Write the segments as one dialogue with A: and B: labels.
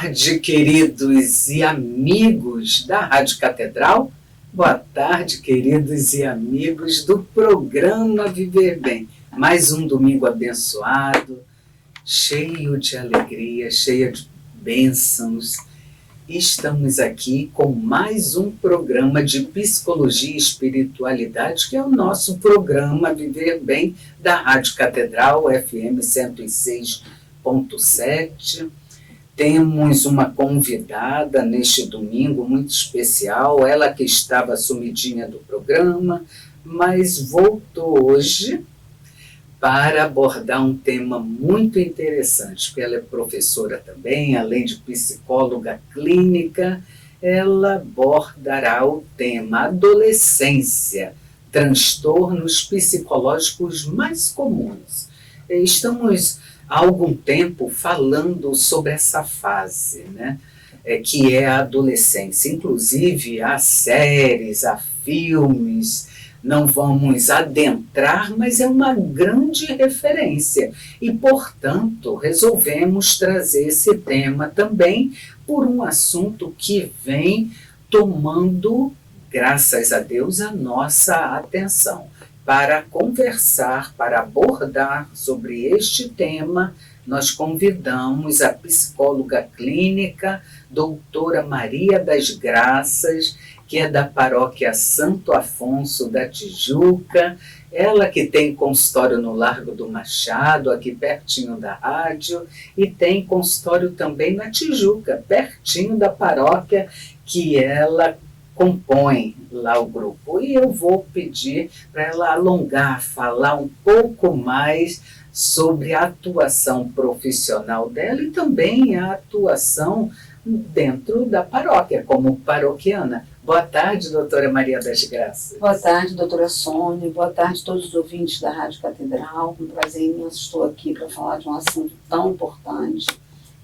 A: tarde, queridos e amigos da Rádio Catedral. Boa tarde, queridos e amigos do programa Viver Bem. Mais um domingo abençoado, cheio de alegria, cheio de bênçãos. Estamos aqui com mais um programa de Psicologia e Espiritualidade, que é o nosso programa Viver Bem da Rádio Catedral, FM 106.7. Temos uma convidada neste domingo muito especial, ela que estava sumidinha do programa, mas voltou hoje para abordar um tema muito interessante, porque ela é professora também, além de psicóloga clínica. Ela abordará o tema adolescência, transtornos psicológicos mais comuns. Estamos há algum tempo falando sobre essa fase, né? Que é a adolescência. Inclusive, há séries, há filmes, não vamos adentrar, mas é uma grande referência. E, portanto, resolvemos trazer esse tema também por um assunto que vem tomando, graças a Deus, a nossa atenção. Para conversar, para abordar sobre este tema, nós convidamos a psicóloga clínica, doutora Maria das Graças, que é da paróquia Santo Afonso da Tijuca, ela que tem consultório no Largo do Machado, aqui pertinho da rádio, e tem consultório também na Tijuca, pertinho da paróquia que ela compõe lá o grupo. E eu vou pedir para ela alongar, falar um pouco mais sobre a atuação profissional dela e também a atuação dentro da paróquia, como paroquiana. Boa tarde, doutora Maria das Graças.
B: Boa tarde, doutora Sônia. Boa tarde a todos os ouvintes da Rádio Catedral. Um prazer imenso estou aqui para falar de um assunto tão importante,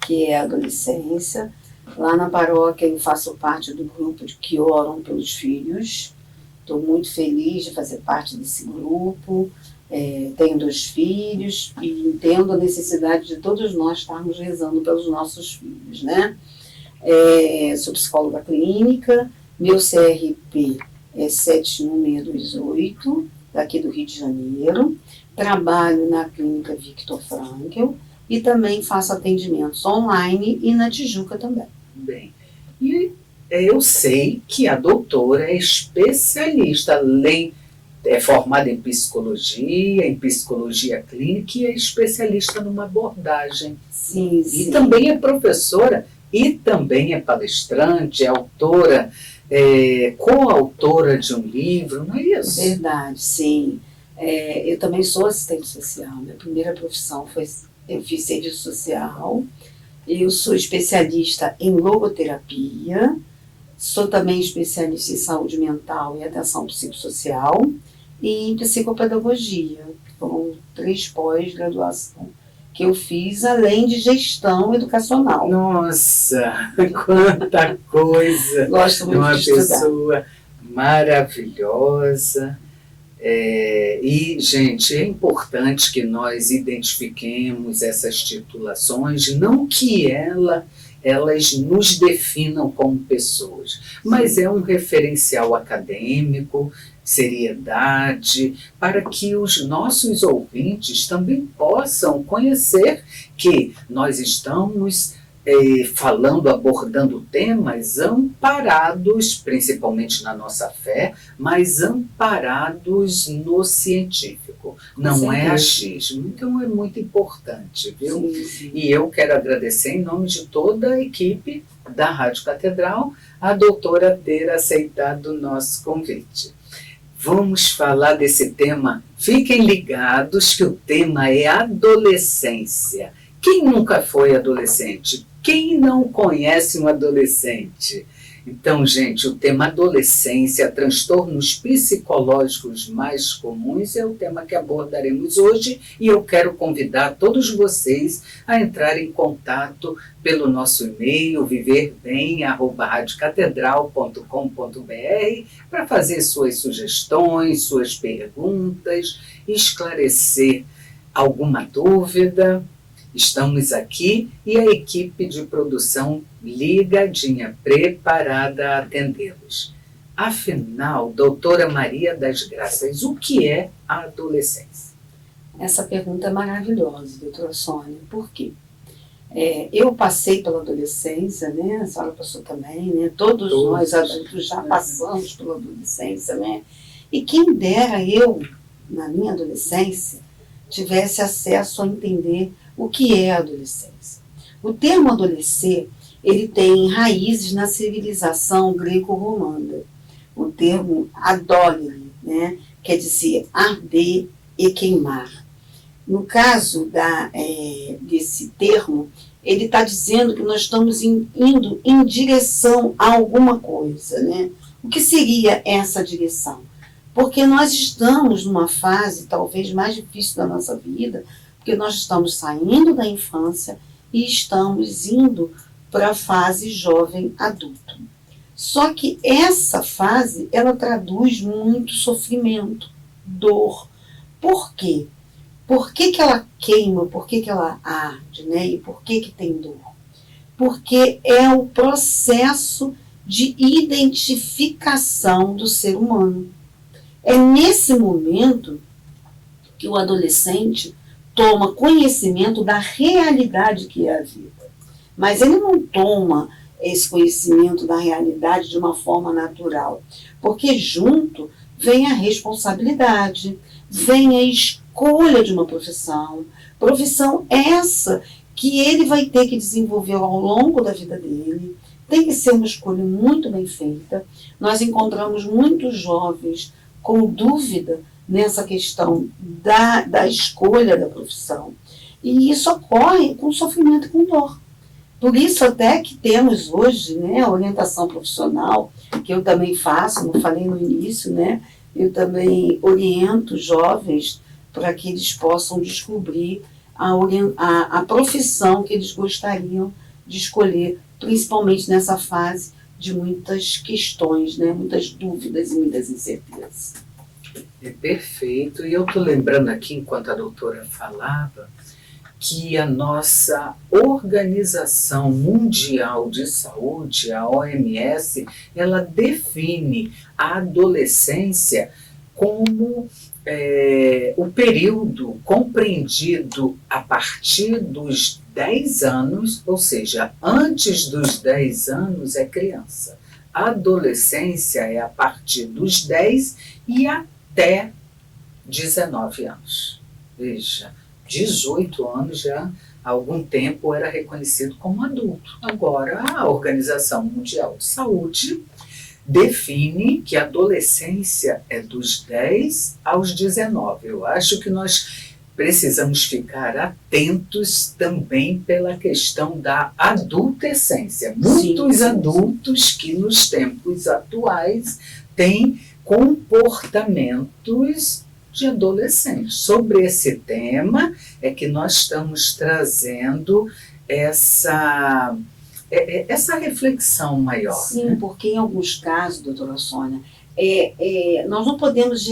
B: que é a adolescência. Lá na paróquia eu faço parte do grupo de que oram pelos filhos. Estou muito feliz de fazer parte desse grupo. Tenho 2 filhos e entendo a necessidade de todos nós estarmos rezando pelos nossos filhos, né? Sou psicóloga clínica, meu CRP é 71628, daqui do Rio de Janeiro. Trabalho na clínica Victor Frankl e também faço atendimentos online e na Tijuca também.
A: Bem, e eu sei que a doutora é especialista, além é formada em psicologia clínica e é especialista numa abordagem.
B: Sim.
A: E também é professora e também é palestrante, é autora, coautora de um livro, não é isso?
B: Verdade, sim. Eu também sou assistente social. Minha primeira profissão eu fiz serviço social. Eu sou especialista em logoterapia, sou também especialista em saúde mental e atenção psicossocial e em psicopedagogia. Foram 3 pós-graduação que eu fiz, além de gestão educacional.
A: Nossa, quanta coisa!
B: Gosto muito de estudar.
A: Uma pessoa maravilhosa. E, gente, é importante que nós identifiquemos essas titulações, não que elas nos definam como pessoas, mas é um referencial acadêmico, seriedade, para que os nossos ouvintes também possam conhecer que nós estamos falando, abordando temas amparados, principalmente na nossa fé, mas amparados no científico. Não é achismo. Então é muito importante, viu?
B: Sim.
A: E eu quero agradecer em nome de toda a equipe da Rádio Catedral, a doutora ter aceitado o nosso convite. Vamos falar desse tema. Fiquem ligados que o tema é adolescência. Quem nunca foi adolescente? Quem não conhece um adolescente? Então, gente, o tema adolescência, transtornos psicológicos mais comuns é o tema que abordaremos hoje e eu quero convidar todos vocês a entrar em contato pelo nosso e-mail viverbem@radiocatedral.com.br para fazer suas sugestões, suas perguntas, esclarecer alguma dúvida. Estamos aqui e a equipe de produção ligadinha, preparada a atendê-los. Afinal, doutora Maria das Graças, o que é a adolescência?
B: Essa pergunta é maravilhosa, doutora Sônia. Por quê? Eu passei pela adolescência, né? A senhora passou também, né? Todos nós adultos já passamos pela adolescência, né? E quem dera eu, na minha adolescência, tivesse acesso a entender o que é a adolescência. O termo adolescer, ele tem raízes na civilização greco-romana. O termo adolere, né? Quer dizer arder e queimar. No caso desse termo, ele está dizendo que nós estamos indo em direção a alguma coisa, né? O que seria essa direção? Porque nós estamos numa fase talvez mais difícil da nossa vida, porque nós estamos saindo da infância e estamos indo para a fase jovem adulto. Só que essa fase, ela traduz muito sofrimento, dor. Por quê? Por que ela queima? Por que ela arde? Né? E por que tem dor? Porque é o processo de identificação do ser humano. É nesse momento que o adolescente toma conhecimento da realidade que é a vida. Mas ele não toma esse conhecimento da realidade de uma forma natural, porque junto vem a responsabilidade, vem a escolha de uma profissão essa que ele vai ter que desenvolver ao longo da vida dele, tem que ser uma escolha muito bem feita. Nós encontramos muitos jovens com dúvida nessa questão da escolha da profissão, e isso ocorre com sofrimento e com dor. Por isso até que temos hoje, né, a orientação profissional, que eu também faço, como falei no início, né, eu também oriento jovens para que eles possam descobrir a profissão que eles gostariam de escolher, principalmente nessa fase de muitas questões, né, muitas dúvidas e muitas incertezas.
A: É perfeito. E eu estou lembrando aqui, enquanto a doutora falava, que a nossa Organização Mundial de Saúde, a OMS, ela define a adolescência como o período compreendido a partir dos 10 anos, ou seja, antes dos 10 anos é criança. A adolescência é a partir dos 10 e até 19 anos. Veja, 18 anos já há algum tempo era reconhecido como adulto. Agora, a Organização Mundial de Saúde define que a adolescência é dos 10 aos 19. Eu acho que nós precisamos ficar atentos também pela questão da adultescência. Muitos adultos que nos tempos atuais têm comportamentos de adolescentes. Sobre esse tema é que nós estamos trazendo essa reflexão maior.
B: Sim, né? Porque em alguns casos, doutora Sônia, nós não podemos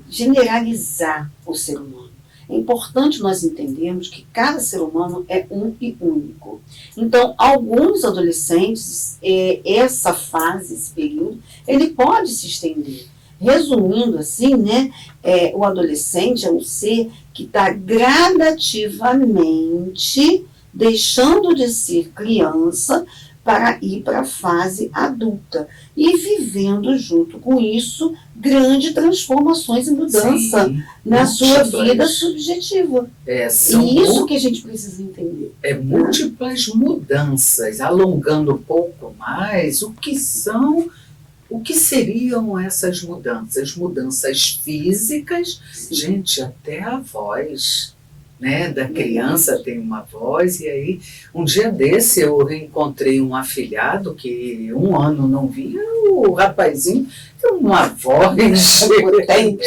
B: generalizar o ser humano. É importante nós entendermos que cada ser humano é um e único. Então, alguns adolescentes, essa fase, esse período, ele pode se estender. Resumindo assim, né, o adolescente é um ser que está gradativamente deixando de ser criança para ir para a fase adulta e vivendo junto com isso grandes transformações e mudança na sua vida subjetiva. E isso que a gente precisa entender.
A: Múltiplas mudanças, alongando um pouco mais, o que seriam essas mudanças? Mudanças físicas, gente, até a voz, né, da criança tem uma voz. E aí, um dia desse eu reencontrei um afilhado que 1 ano não via, o rapazinho tem uma voz potente,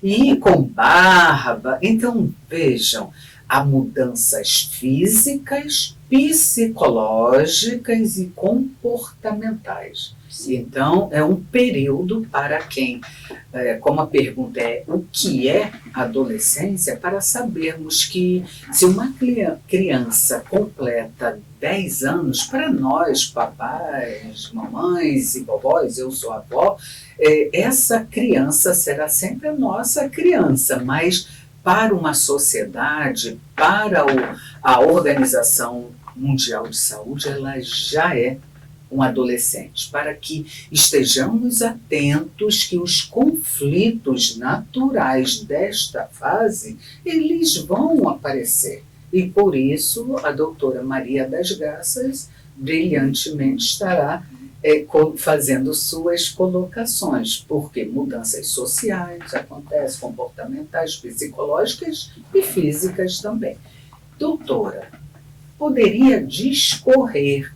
A: e com barba. Então, vejam, há mudanças físicas, psicológicas e comportamentais. Então, é um período para quem, como a pergunta é o que é adolescência, para sabermos que se uma criança completa 10 anos, para nós, papais, mamães e vovós, eu sou avó, essa criança será sempre a nossa criança, mas para uma sociedade, para a Organização Mundial de Saúde, ela já é um adolescente, para que estejamos atentos que os conflitos naturais desta fase, eles vão aparecer. E por isso a doutora Maria das Graças brilhantemente estará fazendo suas colocações, porque mudanças sociais acontecem, comportamentais, psicológicas e físicas também. Doutora, poderia discorrer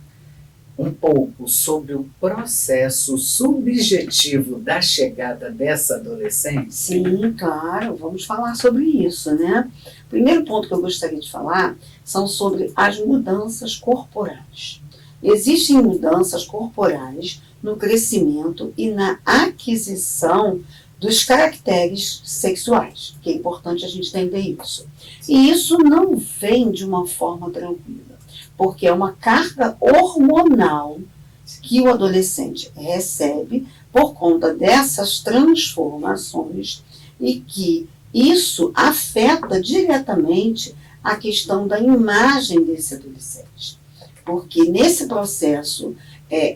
A: um pouco sobre o processo subjetivo da chegada dessa adolescente?
B: Sim, claro, vamos falar sobre isso, né? O primeiro ponto que eu gostaria de falar são sobre as mudanças corporais. Existem mudanças corporais no crescimento e na aquisição dos caracteres sexuais, que é importante a gente entender isso. E isso não vem de uma forma tranquila, porque é uma carga hormonal que o adolescente recebe por conta dessas transformações e que isso afeta diretamente a questão da imagem desse adolescente. Porque nesse processo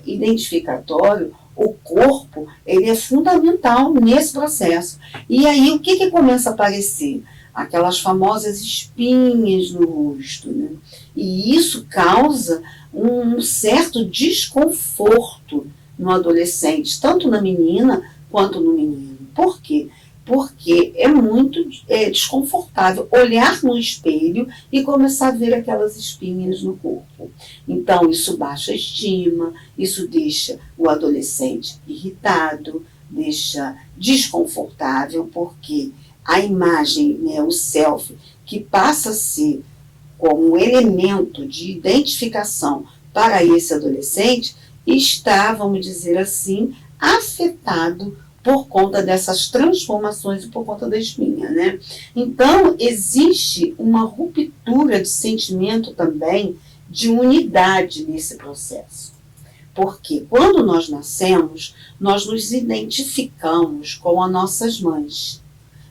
B: identificatório, o corpo ele é fundamental nesse processo. E aí o que começa a aparecer? Aquelas famosas espinhas no rosto, né? E isso causa um certo desconforto no adolescente, tanto na menina quanto no menino. Por quê? Porque é muito desconfortável olhar no espelho e começar a ver aquelas espinhas no corpo. Então, isso baixa a estima, isso deixa o adolescente irritado, deixa desconfortável, porque a imagem, né, o selfie, que passa a ser como um elemento de identificação para esse adolescente, está, vamos dizer assim, afetado por conta dessas transformações e por conta da espinha, né? Então, existe uma ruptura de sentimento também de unidade nesse processo. Porque quando nós nascemos, nós nos identificamos com as nossas mães.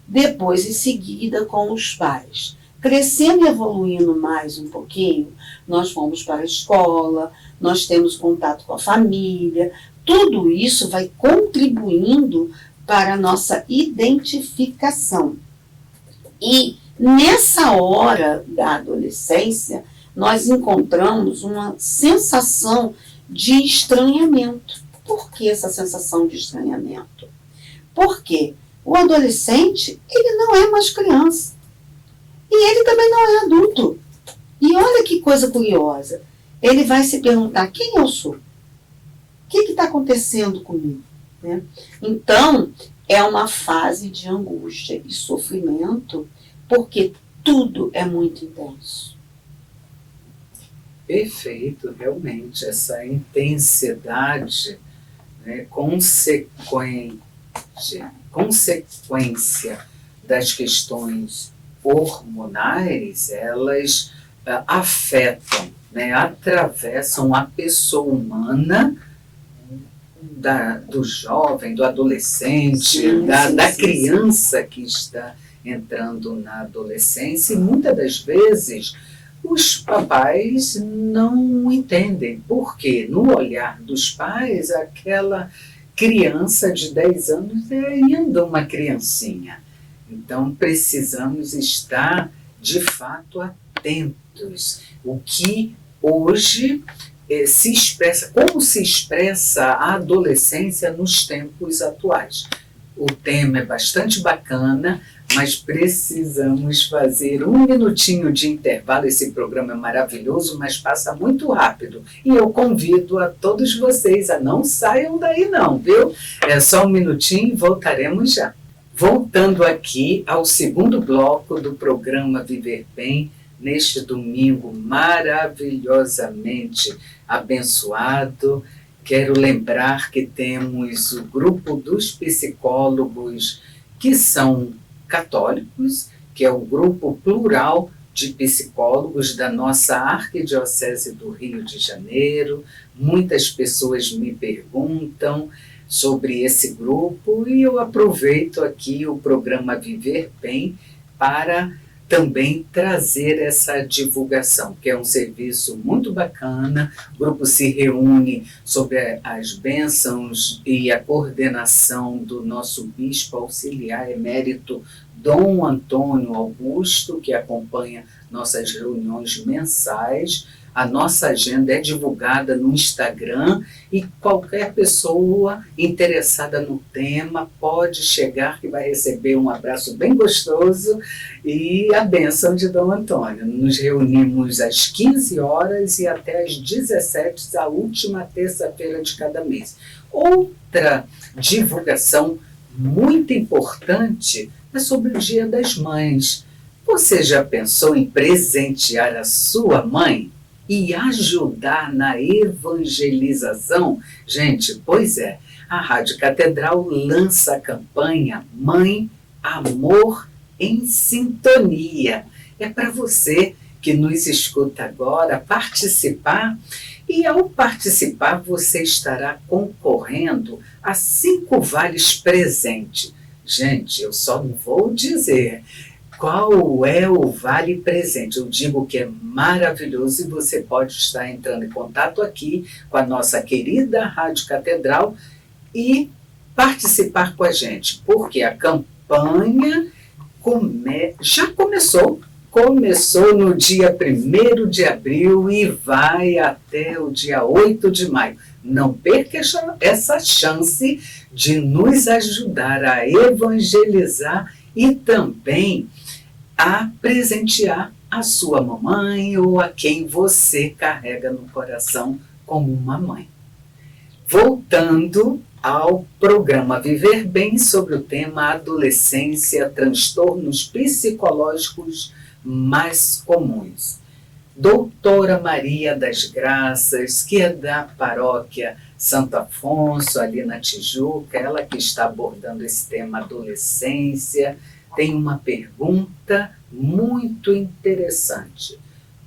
B: Depois, em seguida, com os pais. Crescendo e evoluindo mais um pouquinho, nós vamos para a escola, nós temos contato com a família. Tudo isso vai contribuindo para a nossa identificação. E nessa hora da adolescência, nós encontramos uma sensação de estranhamento. Por que essa sensação de estranhamento? Porque o adolescente, ele não é mais criança. E ele também não é adulto. E olha que coisa curiosa. Ele vai se perguntar, quem eu sou? O que está acontecendo comigo? Né? Então, é uma fase de angústia e sofrimento, porque tudo é muito intenso.
A: Perfeito, realmente, essa intensidade, né, consequência das questões hormonais, elas afetam, né, atravessam a pessoa humana, do jovem, do adolescente, da criança que está entrando na adolescência, e muitas das vezes os papais não entendem, porque no olhar dos pais, aquela criança de 10 anos é ainda uma criancinha. Então, precisamos estar, de fato, atentos. O que hoje se expressa, como se expressa a adolescência nos tempos atuais. O tema é bastante bacana, mas precisamos fazer um minutinho de intervalo. Esse programa é maravilhoso, mas passa muito rápido. E eu convido a todos vocês a não saiam daí não, viu? É só um minutinho e voltaremos já. Voltando aqui ao segundo bloco do programa Viver Bem, neste domingo maravilhosamente abençoado. Quero lembrar que temos o grupo dos psicólogos que são católicos, que é o grupo plural de psicólogos da nossa Arquidiocese do Rio de Janeiro. Muitas pessoas me perguntam sobre esse grupo e eu aproveito aqui o programa Viver Bem para também trazer essa divulgação, que é um serviço muito bacana. O grupo se reúne sob as bênçãos e a coordenação do nosso bispo auxiliar emérito, Dom Antônio Augusto, que acompanha nossas reuniões mensais. A nossa agenda é divulgada no Instagram e qualquer pessoa interessada no tema pode chegar, que vai receber um abraço bem gostoso e a bênção de Dom Antônio. Nos reunimos às 15 horas e até às 17, a última terça-feira de cada mês. Outra divulgação muito importante é sobre o Dia das Mães. Você já pensou em presentear a sua mãe e ajudar na evangelização? Gente, pois é, a Rádio Catedral lança a campanha Mãe, Amor em Sintonia. É para você que nos escuta agora participar, e ao participar você estará concorrendo a 5 vales presente. Gente, eu só não vou dizer qual é o vale presente. Eu digo que é maravilhoso e você pode estar entrando em contato aqui com a nossa querida Rádio Catedral e participar com a gente, porque a campanha já começou no dia 1º de abril e vai até o dia 8 de maio. Não perca essa chance de nos ajudar a evangelizar e também a presentear a sua mamãe ou a quem você carrega no coração como uma mãe. Voltando ao programa Viver Bem, sobre o tema adolescência, transtornos psicológicos mais comuns. Doutora Maria das Graças, que é da paróquia Santo Afonso, ali na Tijuca, ela que está abordando esse tema adolescência, tem uma pergunta muito interessante.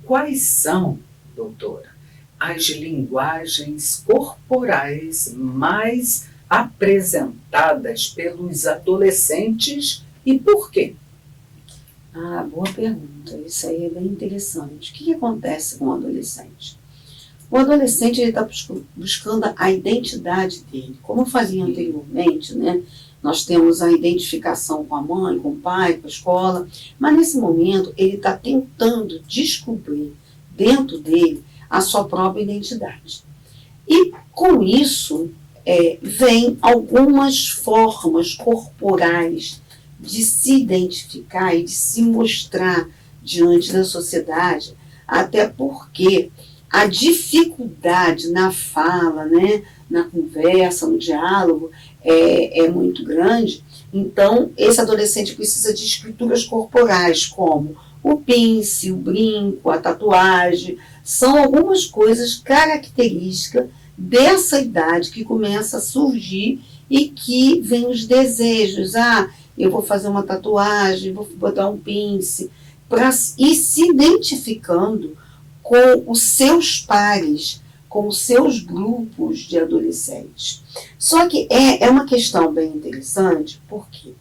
A: Quais são, doutora, as linguagens corporais mais apresentadas pelos adolescentes e por quê?
B: Ah, boa pergunta. Isso aí é bem interessante. O que acontece com o adolescente? O adolescente está buscando a identidade dele. Como eu falei anteriormente, né? Nós temos a identificação com a mãe, com o pai, com a escola, mas nesse momento ele está tentando descobrir dentro dele a sua própria identidade. E com isso vem algumas formas corporais de se identificar e de se mostrar diante da sociedade, até porque a dificuldade na fala, né, na conversa, no diálogo, é muito grande. Então, esse adolescente precisa de escrituras corporais, como o pince, o brinco, a tatuagem. São algumas coisas características dessa idade que começa a surgir e que vem os desejos. Ah, eu vou fazer uma tatuagem, vou botar um pince, para ir se identificando com os seus pares, com os seus grupos de adolescentes. Só que é uma questão bem interessante, porque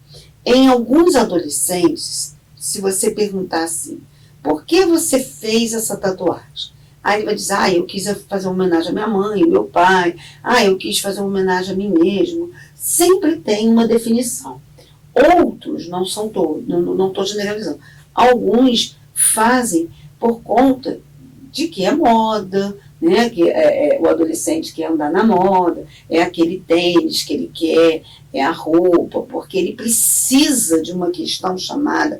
B: em alguns adolescentes, se você perguntar assim, por que você fez essa tatuagem? Aí ele vai dizer, eu quis fazer uma homenagem à minha mãe, ao meu pai, eu quis fazer uma homenagem a mim mesmo. Sempre tem uma definição. Outros, não são todos, não estou generalizando, alguns fazem por conta de que é moda, né? Que o adolescente quer andar na moda, é aquele tênis que ele quer, é a roupa, porque ele precisa de uma questão chamada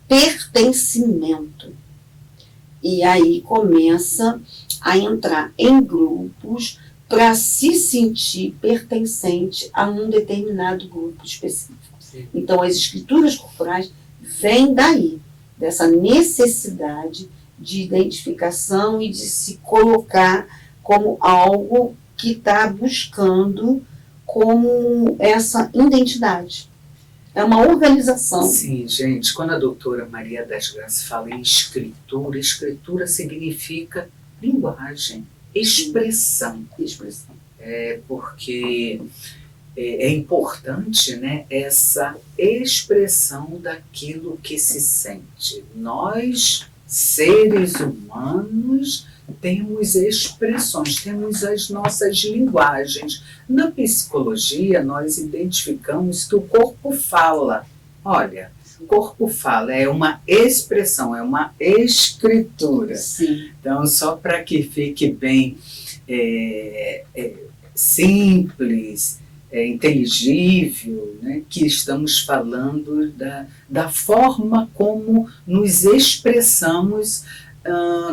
B: pertencimento. E aí começa a entrar em grupos para se sentir pertencente a um determinado grupo específico. Sim. Então, as escrituras corporais vêm daí, dessa necessidade de identificação e de se colocar como algo que está buscando como essa identidade. É uma organização.
A: Sim, gente, quando a doutora Maria das Graças fala em escritura, escritura significa linguagem, expressão.
B: Expressão.
A: Porque é importante, né, essa expressão daquilo que se sente. Nós, seres humanos, temos expressões, temos as nossas linguagens. Na psicologia, nós identificamos que o corpo fala. Olha, o corpo fala, é uma expressão, é uma escritura.
B: Sim.
A: Então, só para que fique bem simples, inteligível, né, que estamos falando da forma como nos expressamos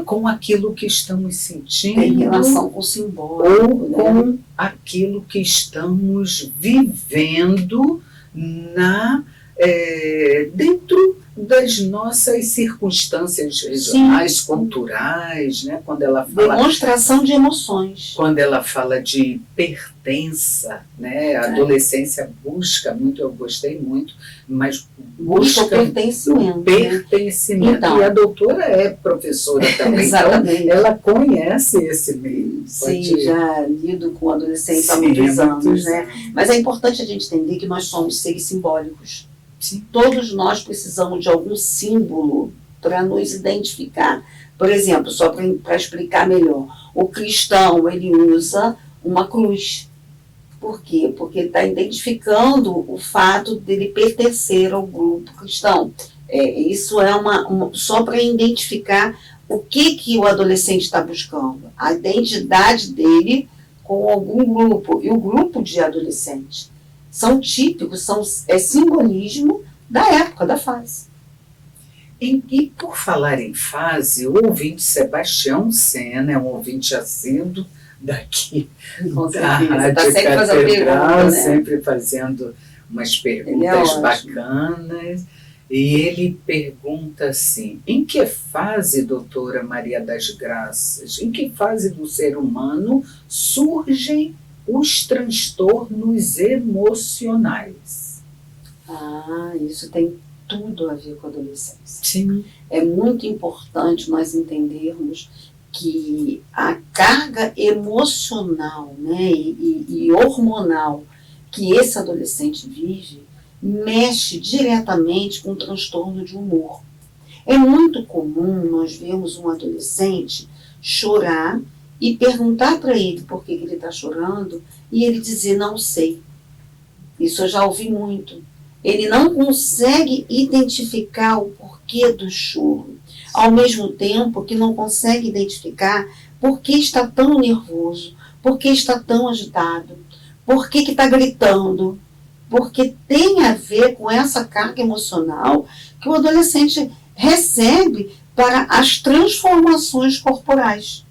A: com aquilo que estamos sentindo,
B: em relação com o simbólico,
A: ou com aquilo que estamos vivendo dentro das nossas circunstâncias regionais, sim, culturais, né? Quando ela fala
B: demonstração de emoções.
A: Quando ela fala de pertença, né? A adolescência busca muito, eu gostei muito, mas busca
B: o pertencimento.
A: Pertencimento. Então, e a doutora é professora também,
B: exatamente.
A: Então ela conhece esse meio.
B: Sim, já lido com adolescentes há muitos anos, né? Mas é importante a gente entender que nós somos seres simbólicos.
A: Sim.
B: Todos nós precisamos de algum símbolo para nos identificar. Por exemplo, só para explicar melhor, o cristão ele usa uma cruz. Por quê? Porque está identificando o fato dele pertencer ao grupo cristão. Isso é só para identificar o que o adolescente está buscando. A identidade dele com algum grupo. E o grupo de adolescentes são típicos, é simbolismo da época, da fase.
A: E por falar em fase, o ouvinte Sebastião Sena é um ouvinte assíduo daqui da Rádio Catedral, sempre fazendo umas perguntas bacanas. E ele pergunta assim, em que fase, doutora Maria das Graças, em que fase do ser humano surgem os transtornos emocionais?
B: Isso tem tudo a ver com a adolescência.
A: Sim.
B: É muito importante nós entendermos que a carga emocional, né, e hormonal que esse adolescente vive mexe diretamente com o transtorno de humor. É muito comum nós vermos um adolescente chorar e perguntar para ele por que ele está chorando e ele dizer, não sei. Isso eu já ouvi muito. Ele não consegue identificar o porquê do choro, ao mesmo tempo que não consegue identificar por que está tão nervoso, por que está tão agitado, por que está gritando, porque tem a ver com essa carga emocional que o adolescente recebe para as transformações corporais.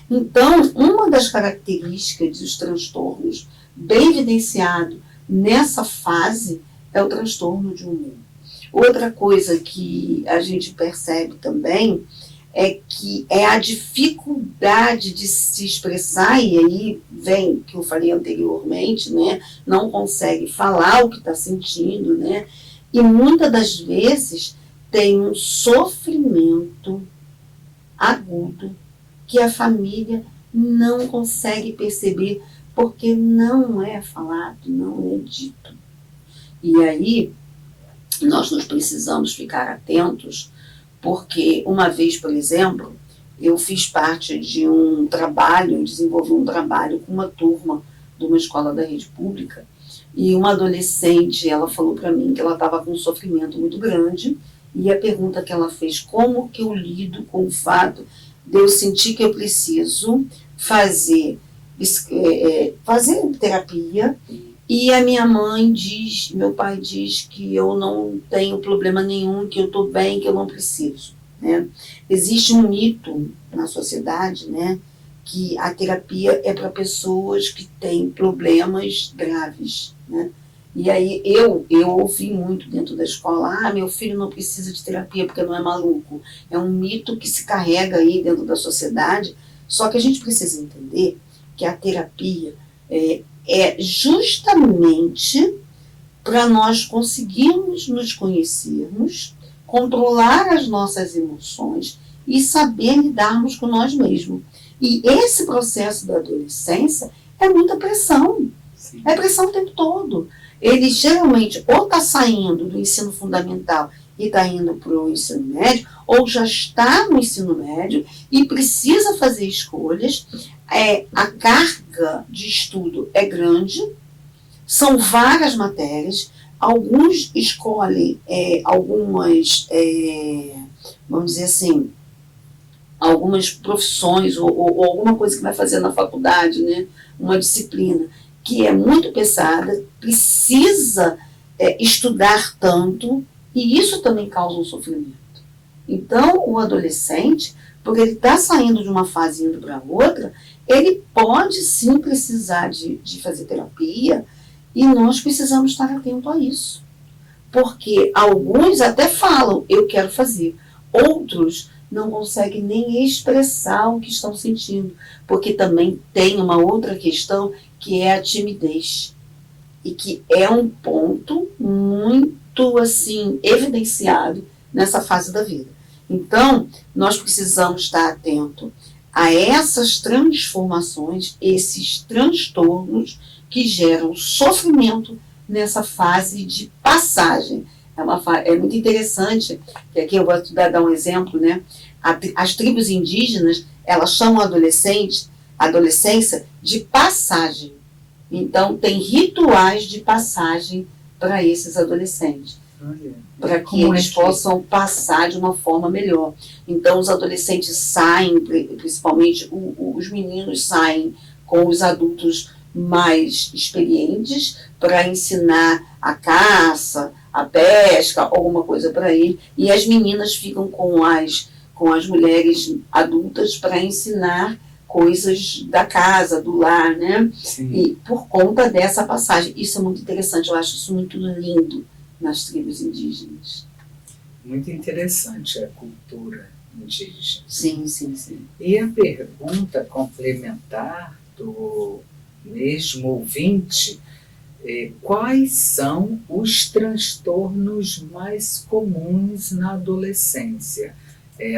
B: Então, uma das características dos transtornos bem evidenciado nessa fase é o transtorno de humor. Outra coisa que a gente percebe também é que é a dificuldade de se expressar, e aí vem, que eu falei anteriormente, né, não consegue falar o que está sentindo, né, e muitas das vezes tem um sofrimento agudo que a família não consegue perceber porque não é falado, não é dito. E aí nós nos precisamos ficar atentos, porque uma vez, por exemplo, eu fiz parte de um trabalho, desenvolvi um trabalho com uma turma de uma escola da rede pública, e uma adolescente, ela falou para mim que ela estava com um sofrimento muito grande, e a pergunta que ela fez, como que eu lido com o fato de eu sentir que eu preciso fazer terapia, e a minha mãe diz, meu pai diz que eu não tenho problema nenhum, que eu estou bem, que eu não preciso, né? Existe um mito na sociedade, né, que a terapia é para pessoas que têm problemas graves, né? E aí eu ouvi muito dentro da escola, meu filho não precisa de terapia porque não é maluco. É um mito que se carrega aí dentro da sociedade, só que a gente precisa entender que a terapia é justamente para nós conseguirmos nos conhecermos, controlar as nossas emoções e saber lidarmos com nós mesmos. E esse processo da adolescência é muita pressão. Sim. É pressão o tempo todo. Ele geralmente ou está saindo do ensino fundamental e está indo para o ensino médio, ou já está no ensino médio e precisa fazer escolhas. A carga de estudo é grande, são várias matérias, alguns escolhem algumas, vamos dizer assim, algumas profissões ou alguma coisa que vai fazer na faculdade, né? Uma disciplina que é muito pesada, precisa estudar tanto, e isso também causa um sofrimento. Então, o adolescente, porque ele está saindo de uma fase e indo para outra, ele pode sim precisar de fazer terapia, e nós precisamos estar atentos a isso. Porque alguns até falam, eu quero fazer. Outros não conseguem nem expressar o que estão sentindo. Porque também tem uma outra questão, que é a timidez. E que é um ponto muito, assim, evidenciado nessa fase da vida. Então, nós precisamos estar atentos a essas transformações, esses transtornos que geram sofrimento nessa fase de passagem. É muito interessante, que aqui eu vou dar um exemplo, né? As tribos indígenas, elas chamam a adolescência de passagem. Então, tem rituais de passagem para esses adolescentes, para que eles possam passar de uma forma melhor. Então, os adolescentes saem, principalmente os meninos saem com os adultos mais experientes para ensinar a caça, a pesca, alguma coisa para ele, e as meninas ficam com as mulheres adultas para ensinar coisas da casa, do lar, né? Sim. E por conta dessa passagem. Isso é muito interessante, eu acho isso muito lindo nas tribos indígenas.
A: Muito interessante a cultura indígena.
B: Sim, sim, sim.
A: E a pergunta complementar do mesmo ouvinte, quais são os transtornos mais comuns na adolescência?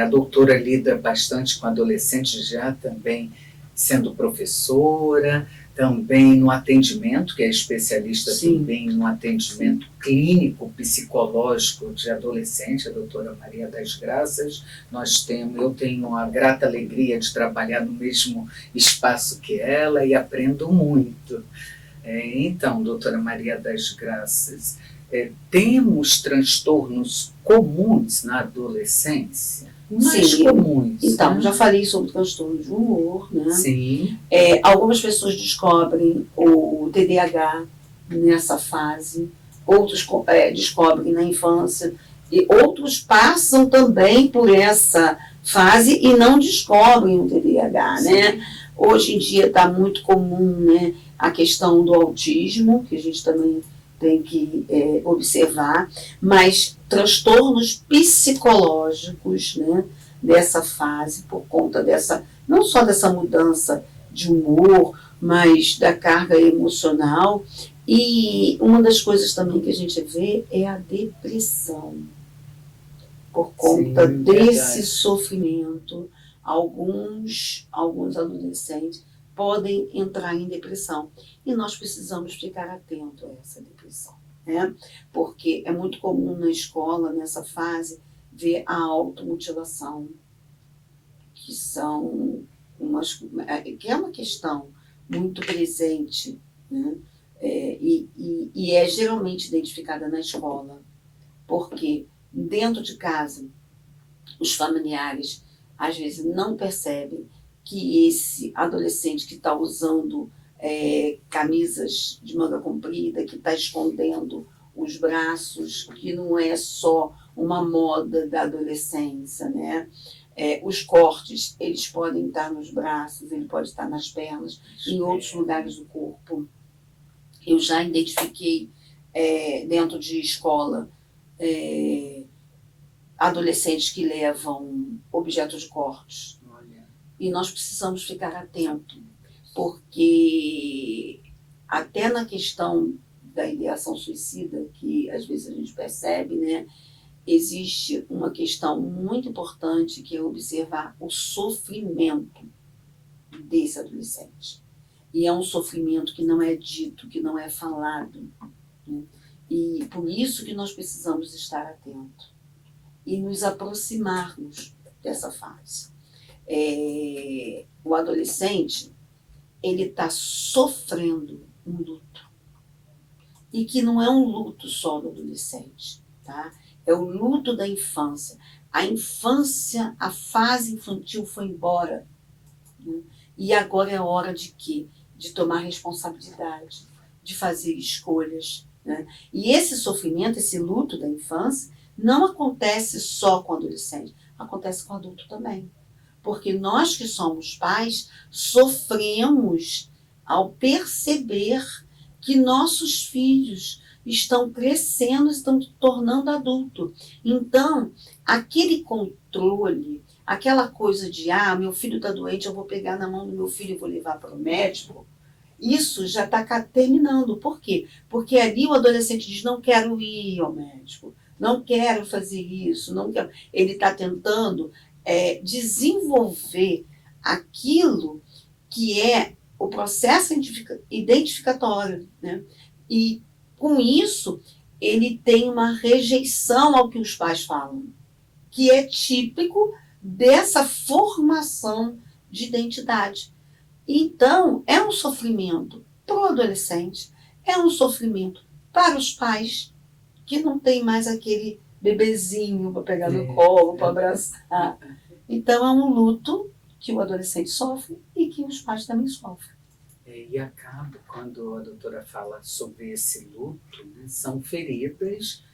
A: A doutora lida bastante com adolescentes já também sendo professora, também no atendimento, que é especialista Sim. também no atendimento clínico, psicológico de adolescente, a doutora Maria das Graças. Eu tenho a grata alegria de trabalhar no mesmo espaço que ela e aprendo muito. Então, doutora Maria das Graças, temos transtornos comuns na adolescência? Mais
B: Sim.
A: comuns.
B: Então,
A: né?
B: Já falei sobre transtorno de humor, né?
A: Sim.
B: Algumas pessoas descobrem o TDAH nessa fase, outros descobrem na infância, e outros passam também por essa fase e não descobrem o TDAH, Sim. né? Hoje em dia está muito comum, né, a questão do autismo, que a gente também tem que observar, mas transtornos psicológicos, né, dessa fase, por conta não só dessa mudança de humor, mas da carga emocional. E uma das coisas também que a gente vê é a depressão, por conta Sim, desse sofrimento. Alguns adolescentes podem entrar em depressão. E nós precisamos ficar atentos a essa depressão, né? Porque é muito comum na escola, nessa fase, ver a automutilação, que que é uma questão muito presente, né? E é geralmente identificada na escola, porque dentro de casa, os familiares, às vezes, não percebem que esse adolescente que está usando camisas de manga comprida, que está escondendo os braços, que não é só uma moda da adolescência, né? Os cortes, eles podem estar nos braços, ele pode estar nas pernas, em outros lugares do corpo. Eu já identifiquei dentro de escola, adolescentes que levam objetos de corte.
A: Olha.
B: E nós precisamos ficar atentos, porque até na questão da ideação suicida, que às vezes a gente percebe, né, existe uma questão muito importante, que é observar o sofrimento desse adolescente. E é um sofrimento que não é dito, que não é falado, né? E por isso que nós precisamos estar atentos e nos aproximarmos dessa fase. O adolescente, ele está sofrendo um luto. E que não é um luto só do adolescente, tá? É o luto da infância. A infância, a fase infantil foi embora, né? E agora é hora de quê? De tomar responsabilidade, de fazer escolhas, né? E esse sofrimento, esse luto da infância, não acontece só com o adolescente, acontece com o adulto também. Porque nós que somos pais sofremos ao perceber que nossos filhos estão crescendo, estão se tornando adultos. Então, aquele controle, aquela coisa de, meu filho está doente, eu vou pegar na mão do meu filho e vou levar para o médico, isso já está terminando. Por quê? Porque ali o adolescente diz, não quero ir ao médico, não quero fazer isso, não quero. Ele está tentando desenvolver aquilo que é o processo identificatório, né? E com isso ele tem uma rejeição ao que os pais falam, que é típico dessa formação de identidade. Então, é um sofrimento para o adolescente, é um sofrimento para os pais, que não tem mais aquele bebezinho para pegar no colo, para abraçar. Então, é um luto que o adolescente sofre e que os pais também sofrem.
A: E acaba, quando a doutora fala sobre esse luto, né, são feridas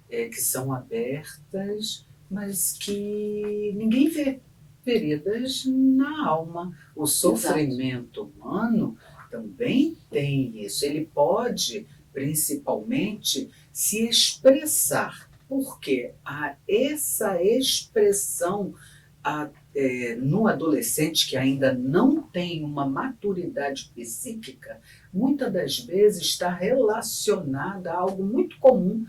A: que são abertas, mas que ninguém vê. Feridas na alma. O sofrimento humano também tem isso. Ele pode, principalmente, se expressar. Porque essa expressão no adolescente que ainda não tem uma maturidade psíquica, muitas das vezes está relacionada a algo muito comum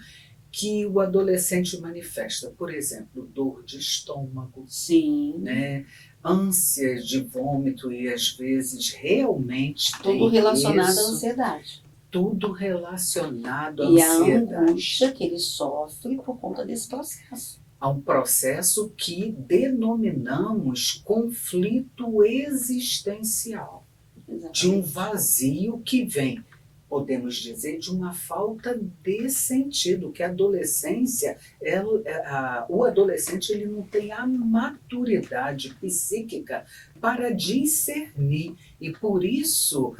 A: que o adolescente manifesta. Por exemplo, dor de estômago,
B: sim,
A: né? Ânsias de vômito e às vezes realmente
B: tudo relacionado à ansiedade.
A: Tudo relacionado à ansiedade.
B: E a angústia que ele sofre por conta desse processo.
A: Há um processo que denominamos conflito existencial. Exatamente. De um vazio que vem, podemos dizer, de uma falta de sentido, que a adolescência, o adolescente ele não tem a maturidade psíquica para discernir, e por isso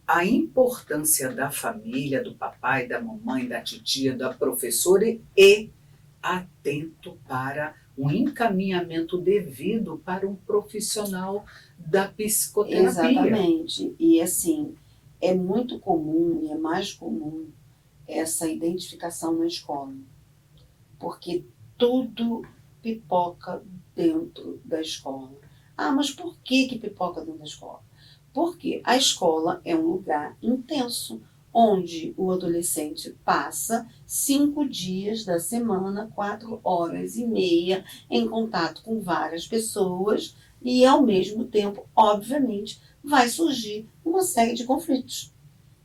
A: a importância da família, do papai, da mamãe, da titia, da professora e atento para um encaminhamento devido para um profissional da psicoterapia.
B: Exatamente. E assim, é muito comum, e é mais comum, essa identificação na escola. Porque tudo pipoca dentro da escola. Mas por que pipoca dentro da escola? Porque a escola é um lugar intenso, onde o adolescente passa 5 dias da semana, 4 horas e meia, em contato com várias pessoas e, ao mesmo tempo, obviamente, vai surgir uma série de conflitos.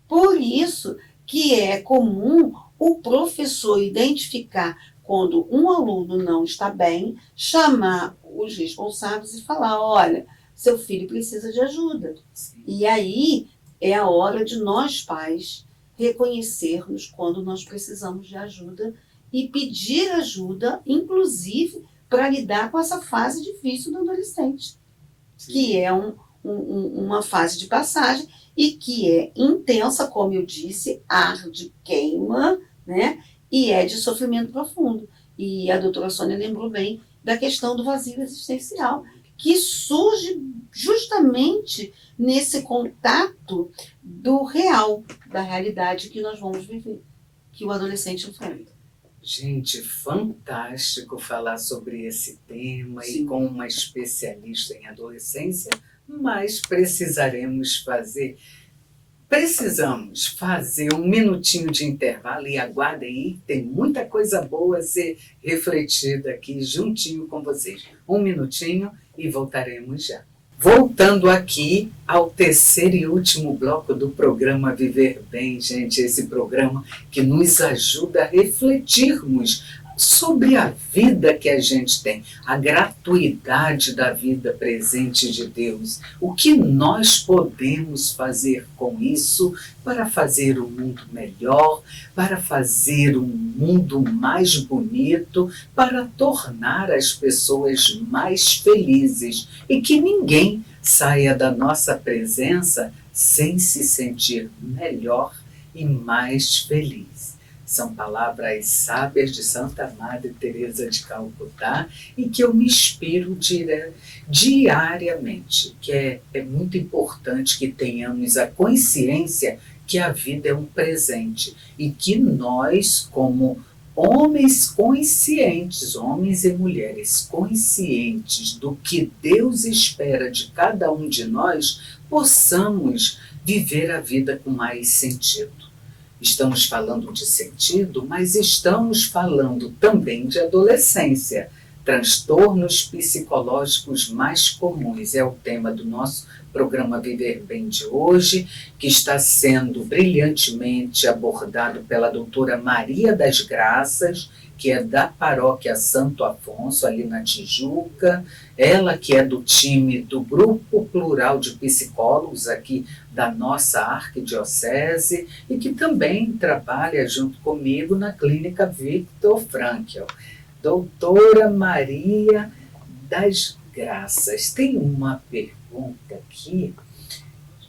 B: Por isso que é comum o professor identificar quando um aluno não está bem, chamar os responsáveis e falar, olha, seu filho precisa de ajuda. Sim. E aí é a hora de nós, pais, reconhecermos quando nós precisamos de ajuda e pedir ajuda, inclusive, para lidar com essa fase difícil do adolescente. Sim. Que é uma fase de passagem e que é intensa, como eu disse, arde, queima, né? E é de sofrimento profundo. E a doutora Sônia lembrou bem da questão do vazio existencial, que surge justamente nesse contato do real, da realidade que nós vamos viver, que o adolescente enfrenta.
A: Gente, fantástico falar sobre esse tema.
B: Sim.
A: E com uma especialista em adolescência, mas precisamos fazer um minutinho de intervalo e aguardem aí, tem muita coisa boa a ser refletida aqui juntinho com vocês. Um minutinho e voltaremos já. Voltando aqui ao terceiro e último bloco do programa Viver Bem, gente, esse programa que nos ajuda a refletirmos sobre a vida que a gente tem, a gratuidade da vida presente de Deus, o que nós podemos fazer com isso para fazer o mundo melhor, para fazer um mundo mais bonito, para tornar as pessoas mais felizes e que ninguém saia da nossa presença sem se sentir melhor e mais feliz. São palavras sábias de Santa Madre Teresa de Calcutá e que eu me inspiro diariamente, que é muito importante que tenhamos a consciência que a vida é um presente e que nós, como homens conscientes, homens e mulheres conscientes do que Deus espera de cada um de nós, possamos viver a vida com mais sentido. Estamos falando de sentido, mas estamos falando também de adolescência. Transtornos psicológicos mais comuns é o tema do nosso programa Viver Bem de hoje, que está sendo brilhantemente abordado pela doutora Maria das Graças, que é da paróquia Santo Afonso, ali na Tijuca, ela que é do time do Grupo Plural de Psicólogos aqui da nossa arquidiocese e que também trabalha junto comigo na clínica Viktor Frankl. Doutora Maria das Graças, tem uma pergunta aqui,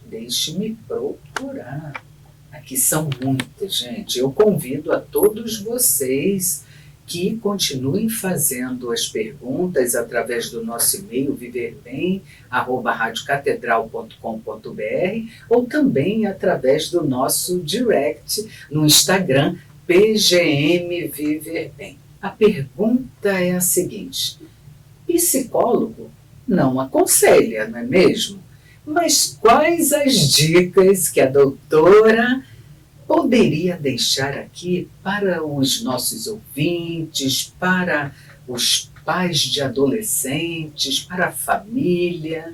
A: deixe-me procurar. Aqui são muitas, gente. Eu convido a todos vocês que continuem fazendo as perguntas através do nosso e-mail viverbem@radiocatedral.com.br ou também através do nosso direct no Instagram PGM Viver Bem. A pergunta é a seguinte: psicólogo não aconselha, não é mesmo? Mas quais as dicas que a doutora poderia deixar aqui para os nossos ouvintes, para os pais de adolescentes, para a família?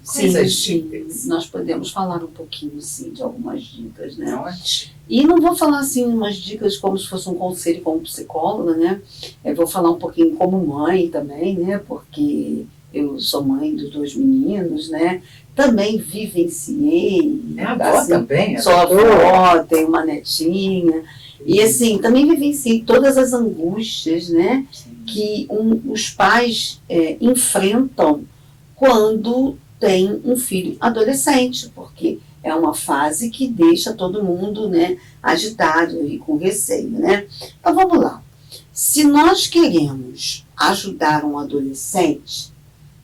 A: Quais as dicas?
B: Nós podemos falar um pouquinho, sim, de algumas dicas, né?
A: Ótimo.
B: E não vou falar, assim, umas dicas como se fosse um conselho como psicóloga, né? Eu vou falar um pouquinho como mãe também, né? Porque eu sou mãe dos 2 meninos, né? Também vivenciei.
A: É avó assim, também?
B: Sou avó, tenho uma netinha. E assim, também vivenciei todas as angústias, né? Sim. Que os pais enfrentam quando tem um filho adolescente, porque é uma fase que deixa todo mundo, né, agitado e com receio, né? Então vamos lá. Se nós queremos ajudar um adolescente,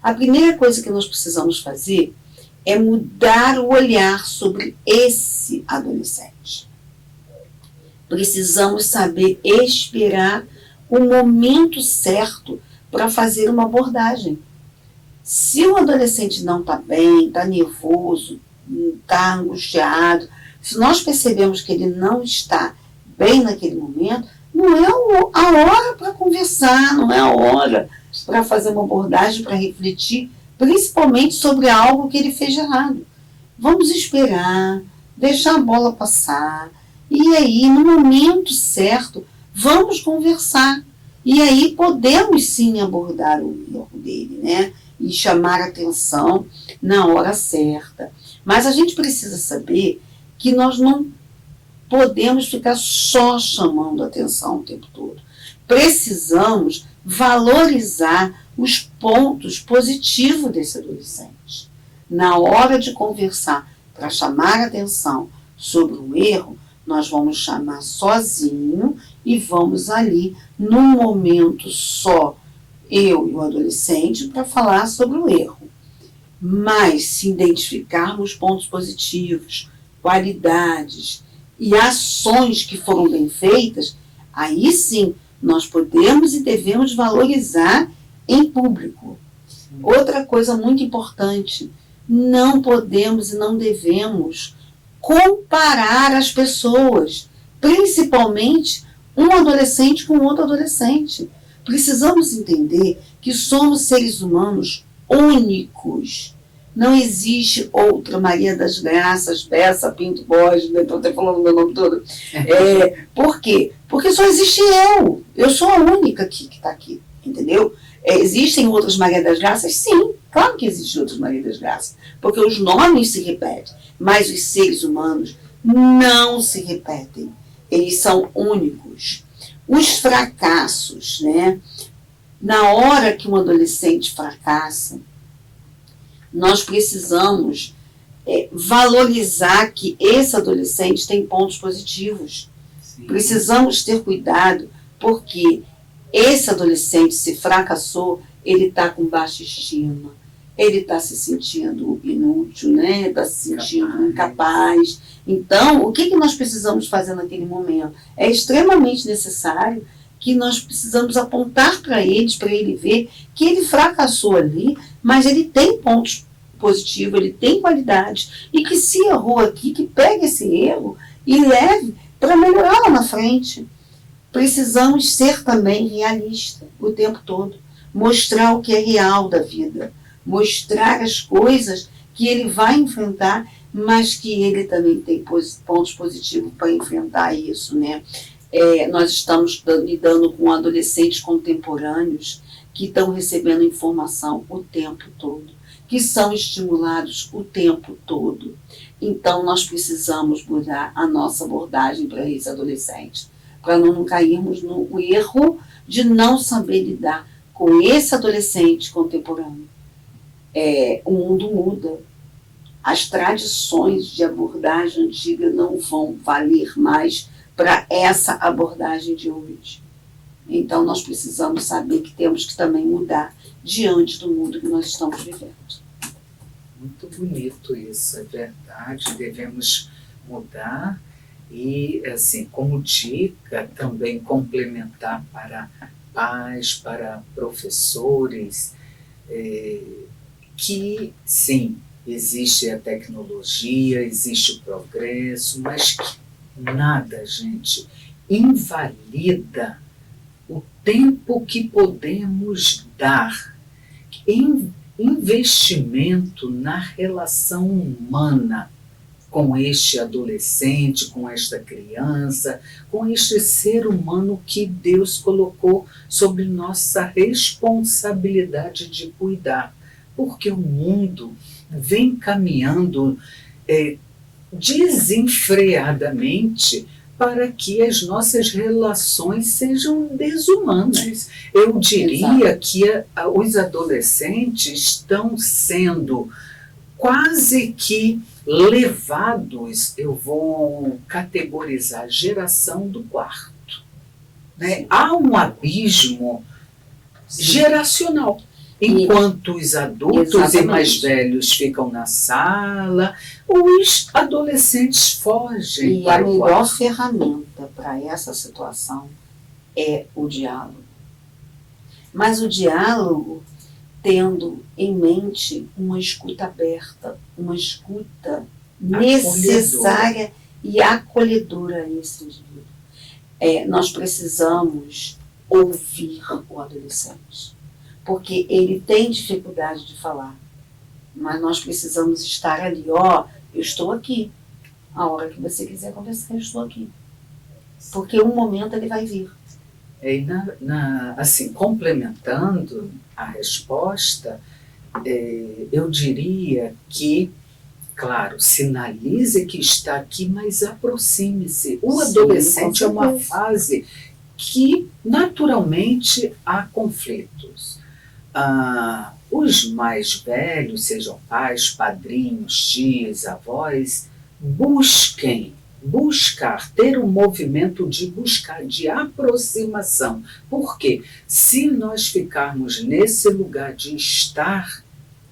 B: a primeira coisa que nós precisamos fazer é mudar o olhar sobre esse adolescente. Precisamos saber esperar o momento certo para fazer uma abordagem. Se o adolescente não está bem, está nervoso, está angustiado, se nós percebemos que ele não está bem naquele momento, não é a hora para conversar, não é a hora para fazer uma abordagem, para refletir, principalmente sobre algo que ele fez de errado. Vamos esperar, deixar a bola passar, e aí, no momento certo, vamos conversar. E aí podemos sim abordar o erro dele, né? E chamar a atenção na hora certa. Mas a gente precisa saber que nós não podemos ficar só chamando a atenção o tempo todo. Precisamos valorizar os pontos positivos desse adolescente. Na hora de conversar para chamar a atenção sobre um erro, nós vamos chamar sozinho e vamos ali, num momento só, eu e o adolescente, para falar sobre o erro. Mas se identificarmos pontos positivos, qualidades e ações que foram bem feitas, aí sim nós podemos e devemos valorizar em público. Outra coisa muito importante, não podemos e não devemos comparar as pessoas, principalmente um adolescente com outro adolescente. Precisamos entender que somos seres humanos únicos. Não existe outra Maria das Graças, Bessa, Pinto Borges, estou até falando o meu nome todo. Por quê? Porque só existe eu. Eu sou a única aqui que está aqui, entendeu? Existem outras Maria das Graças? Sim, claro que existem outras Maria das Graças, porque os nomes se repetem, mas os seres humanos não se repetem. Eles são únicos. Os fracassos, né? Na hora que um adolescente fracassa, nós precisamos valorizar que esse adolescente tem pontos positivos. Sim. Precisamos ter cuidado, porque esse adolescente, se fracassou, ele está com baixa estima, ele está se sentindo inútil, né? Está se sentindo incapaz. Então, o que nós precisamos fazer naquele momento? É extremamente necessário que nós precisamos apontar para ele ver que ele fracassou ali, mas ele tem pontos positivos, ele tem qualidades, e que se errou aqui, que pegue esse erro e leve para melhorar lá na frente. Precisamos ser também realistas o tempo todo, mostrar o que é real da vida, mostrar as coisas que ele vai enfrentar, mas que ele também tem pontos positivos para enfrentar isso, né? Nós estamos lidando com adolescentes contemporâneos que estão recebendo informação o tempo todo, que são estimulados o tempo todo. Então, nós precisamos mudar a nossa abordagem para esse adolescente, para não cairmos no erro de não saber lidar com esse adolescente contemporâneo. O mundo muda. As tradições de abordagem antiga não vão valer mais para essa abordagem de hoje. Então, nós precisamos saber que temos que também mudar diante do mundo que nós estamos vivendo.
A: Muito bonito isso, é verdade. Devemos mudar e, assim, como dica, também complementar para pais, para professores, que, sim, existe a tecnologia, existe o progresso, mas que nada, gente, invalida o tempo que podemos dar em investimento na relação humana com este adolescente, com esta criança, com este ser humano que Deus colocou sob nossa responsabilidade de cuidar. Porque o mundo vem caminhando desenfreadamente para que as nossas relações sejam desumanas. Eu diria que os adolescentes estão sendo quase que levados, eu vou categorizar, geração do quarto. Né? Há um abismo geracional. Enquanto os adultos e mais velhos ficam na sala, os adolescentes fogem.
B: E a melhor ferramenta para essa situação é o diálogo. Mas o diálogo tendo em mente uma escuta aberta, uma escuta necessária e acolhedora a esse indivíduo. Nós precisamos ouvir o adolescente, porque ele tem dificuldade de falar, mas nós precisamos estar ali, eu estou aqui, a hora que você quiser conversar, eu estou aqui, porque um momento ele vai vir.
A: E assim, complementando a resposta, eu diria que, claro, sinalize que está aqui, mas aproxime-se. O adolescente é uma fase que, naturalmente, há conflitos. Os mais velhos, sejam pais, padrinhos, tios, avós, ter um movimento de buscar, de aproximação. Porque se nós ficarmos nesse lugar de estar,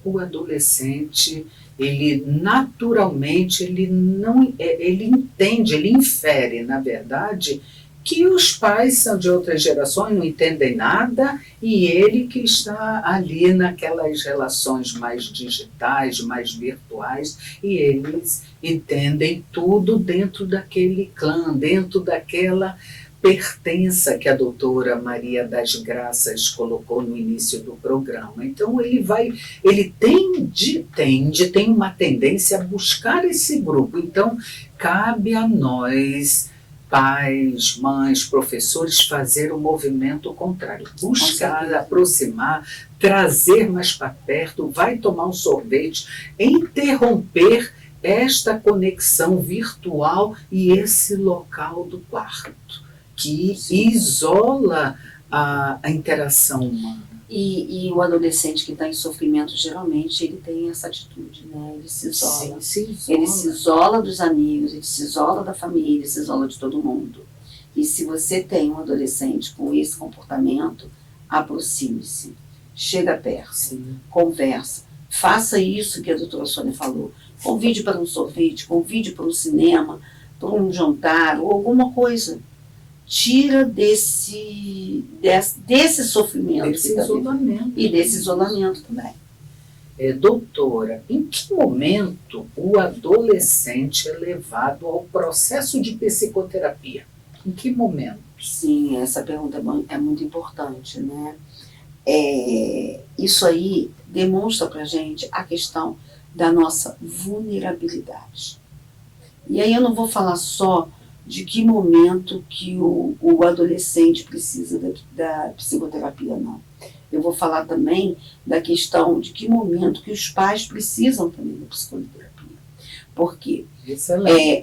A: o adolescente, ele naturalmente, ele entende, ele infere, na verdade, que os pais são de outras gerações, não entendem nada, e ele que está ali naquelas relações mais digitais, mais virtuais, e eles entendem tudo dentro daquele clã, dentro daquela pertença que a doutora Maria das Graças colocou no início do programa. Então ele tem uma tendência a buscar esse grupo. Então cabe a nós, pais, mães, professores, fazer o movimento contrário, buscar, aproximar, trazer mais para perto, vai tomar um sorvete, interromper esta conexão virtual e esse local do quarto, que isola a interação humana.
B: E o adolescente que está em sofrimento, geralmente, ele tem essa atitude, né? Ele se isola.
A: Sim, se isola.
B: Ele se isola dos amigos, ele se isola da família, ele se isola de todo mundo. E se você tem um adolescente com esse comportamento, aproxime-se, chega perto, conversa. Faça isso que a doutora Sônia falou. Convide para um sorvete, convide para um cinema, para um jantar ou alguma coisa. Tira desse sofrimento.
A: Desse isolamento.
B: E desse isolamento também.
A: Doutora, em que momento o adolescente é levado ao processo de psicoterapia? Em que momento?
B: Sim, essa pergunta é muito importante, né? Isso aí demonstra pra gente a questão da nossa vulnerabilidade. E aí eu não vou falar só de que momento que o adolescente precisa da psicoterapia, não. Eu vou falar também da questão de que momento que os pais precisam também da psicoterapia. Porque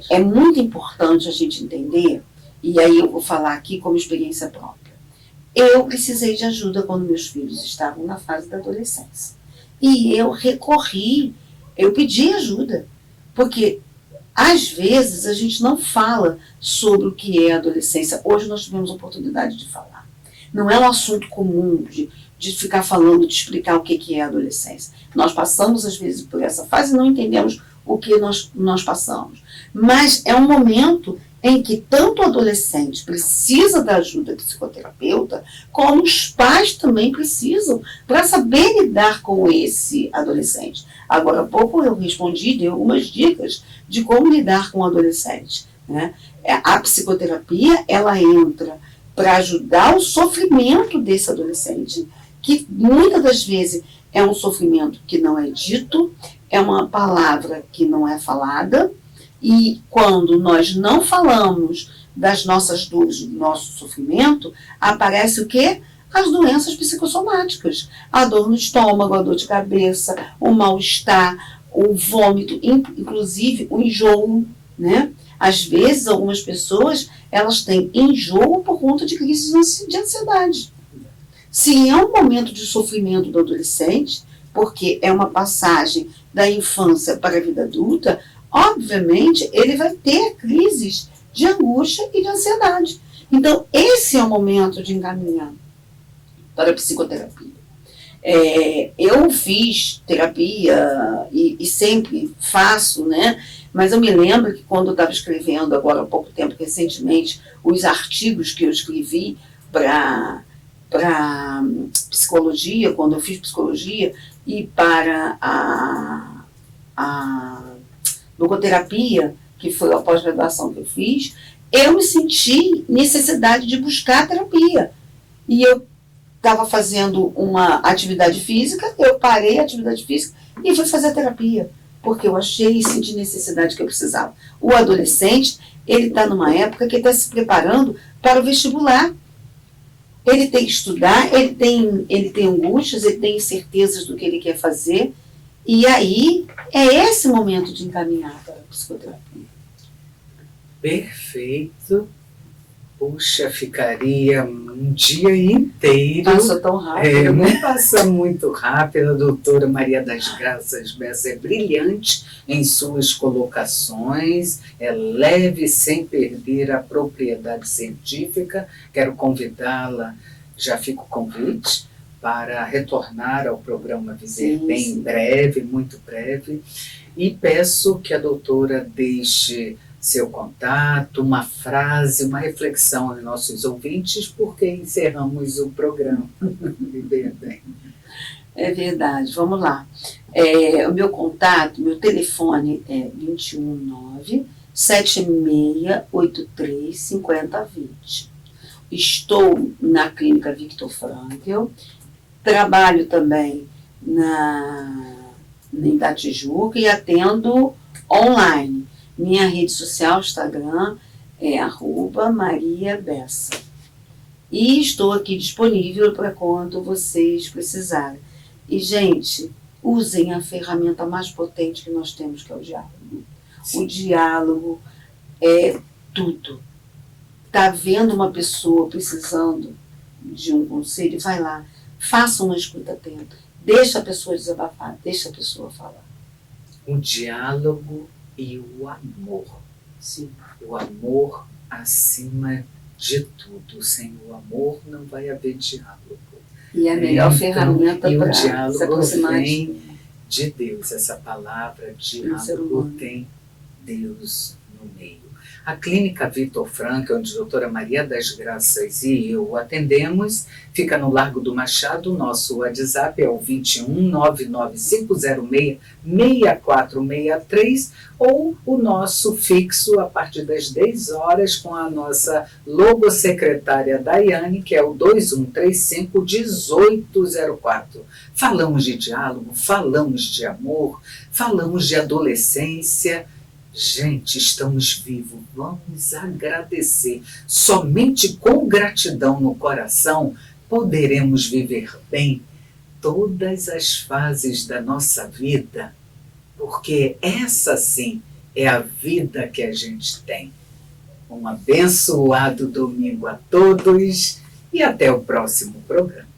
B: é muito importante a gente entender, e aí eu vou falar aqui como experiência própria. Eu precisei de ajuda quando meus filhos estavam na fase da adolescência. E eu pedi ajuda, porque às vezes a gente não fala sobre o que é a adolescência. Hoje nós tivemos a oportunidade de falar. Não é um assunto comum de ficar falando, de explicar o que é a adolescência. Nós passamos às vezes por essa fase e não entendemos o que nós passamos. Mas é um momento em que tanto o adolescente precisa da ajuda do psicoterapeuta, como os pais também precisam para saber lidar com esse adolescente. Agora há pouco eu respondi, dei algumas dicas de como lidar com o adolescente, né? A psicoterapia, ela entra para ajudar o sofrimento desse adolescente, que muitas das vezes é um sofrimento que não é dito, é uma palavra que não é falada, e quando nós não falamos das nossas dores, do nosso sofrimento, aparece o quê? As doenças psicossomáticas. A dor no estômago, a dor de cabeça, o mal-estar, o vômito, inclusive o enjoo, né? Às vezes, algumas pessoas, elas têm enjoo por conta de crises de ansiedade. Se é um momento de sofrimento do adolescente, porque é uma passagem da infância para a vida adulta, obviamente, ele vai ter crises de angústia e de ansiedade. Então, esse é o momento de encaminhar para a psicoterapia. Eu fiz terapia e sempre faço, né? Mas eu me lembro que quando eu estava escrevendo, agora há pouco tempo, recentemente, os artigos que eu escrevi para psicologia, quando eu fiz psicologia, e para a logoterapia, que foi a pós-graduação que eu fiz, eu me senti necessidade de buscar terapia. E eu estava fazendo uma atividade física, eu parei a atividade física e fui fazer terapia, porque eu achei e senti necessidade que eu precisava. O adolescente, ele está numa época que está se preparando para o vestibular. Ele tem que estudar, ele tem angústias, ele tem incertezas do que ele quer fazer, e aí é esse momento de encaminhar para a psicoterapia.
A: Perfeito. Puxa, ficaria um dia inteiro.
B: Passa tão rápido, né?
A: Passa muito rápido. A doutora Maria das Graças Bessa é brilhante em suas colocações, é leve sem perder a propriedade científica. Quero convidá-la, já fica o convite, para retornar ao programa Viver
B: Sim,
A: Bem
B: sim.
A: em breve, muito breve, e peço que a doutora deixe seu contato, uma frase, uma reflexão aos nossos ouvintes, porque encerramos o programa Viver Bem.
B: É verdade, vamos lá. O meu contato, meu telefone é 219-7683-5020. Estou na Clínica Viktor Frankl, trabalho também em da Tijuca e atendo online. Minha rede social, Instagram, é @mariabessa. E estou aqui disponível para quando vocês precisarem. E, gente, usem a ferramenta mais potente que nós temos, que é o diálogo.
A: Sim.
B: O diálogo é tudo. Está vendo uma pessoa precisando de um conselho, vai lá, faça uma escuta atenta, deixa a pessoa desabafar, deixa a pessoa falar.
A: O diálogo e o amor.
B: Sim.
A: O amor acima de tudo. Sem o amor não vai haver diálogo.
B: E a melhor ferramenta
A: e o
B: para se
A: diálogo
B: aproximar
A: vem de Deus. Essa palavra diálogo tem Deus no meio. A Clínica Viktor Frankl, onde a doutora Maria das Graças e eu atendemos, fica no Largo do Machado. Nosso WhatsApp é o 21-99506-6463 ou o nosso fixo a partir das 10 horas com a nossa logosecretária Daiane, que é o 2135-1804. Falamos de diálogo, falamos de amor, falamos de adolescência. Gente, estamos vivos, vamos agradecer. Somente com gratidão no coração poderemos viver bem todas as fases da nossa vida, porque essa sim é a vida que a gente tem. Um abençoado domingo a todos e até o próximo programa.